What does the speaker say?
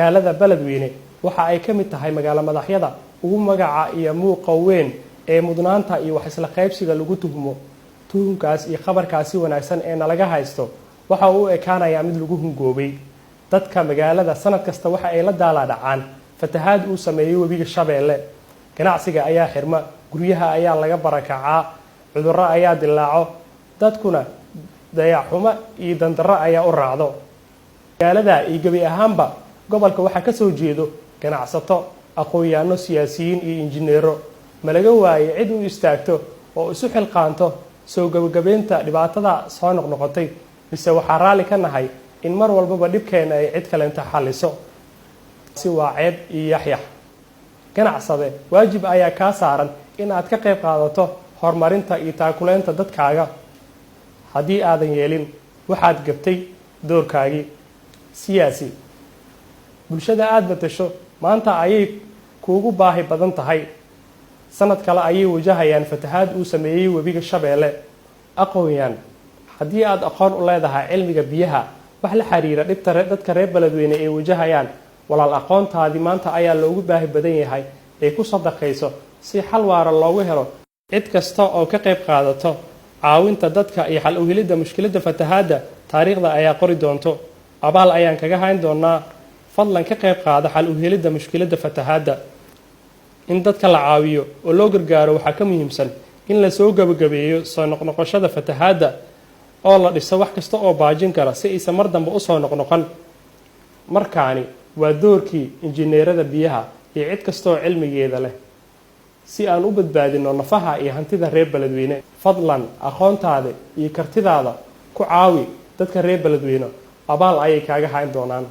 magaalada Beledweyne waxa ay ka mid tahay magaalo madaxyada ugu magaca iyo muuqa weyn ee mudnaanta iyo wax isla qaybsiga lagu tuhmo tuhunkaas iyo khabarkaasi wanaagsan ee nalaga haysto waxa uu ekaanayaa mid lagu hungoobay dadka magaalada sanad kasta waxa ay la daala dhacaan fatahaad uu sameeyay webiga Shabeelle ganacsiga ayaa xirma guryaha ayaa laga barakacaa cudurro ayaa dilaaco dadkuna dayaxuma iyo dandarro ayaa u raacdo magaalada iyo gabi ahaanba gobolka waxa ka soo jeedo ganacsato aqoon-yahano siyaasiyiin iyo injineero malaga waayay cid u istaagto oo isu xilqaanto soo gabagabeynta dhibaatada soo noqnoqotay mise waxaa raali ka nahay in mar walba dhibkeena ay cid kale inta xaliso si waa ceeb iyo yaxyax ganacsade waajib ayaa ka saaran in aad ka qayb qaadato horumarinta iyo taakuleynta dadkaaga haddii aadan yeelin waxaad gabtay doorkaagii siyaasi bulshada aad matasho maanta ayay kuugu baahi badan tahay sanad kale ayay wajahayaan fatahaad uu sameeyay webiga Shabeelle aqoon-yahan haddii aad aqoon u leedahay cilmiga biyaha wax la xiriira dhibta dadka reer Beledweyne ee wajahayaan walaal aqoontaadi maanta ayaa loogu baahi badan yahay ee ku sadaqayso si xal waara loogu helo cid kasta oo ka qayb qaadato caawinta dadka iyo xal u helidda mushkiladda fatahaadda taariikhda ayaa qori doonto abaal ayaan kaga hayn doonaa fadlan ka qayb qaada xal u helidda mushkiladda fatahaadda in dadka la caawiyo oo loo gargaaro waxaa ka muhiimsan in la soo gabagabeeyo soo noqnoqoshada fatahaadda oo la dhiso wax kasta oo baajin kara si aysan mar dambe u soo noqnoqon markaani waa doorkii injineerada biyaha iyo cid kasta oo cilmigeeda leh si aan u badbaadino nafaha iyo hantida reer Beledweyne fadlan aqoontaada iyo kartidaada ku caawi dadka reer Beledweyne abaal ayay kaaga hayn doonaan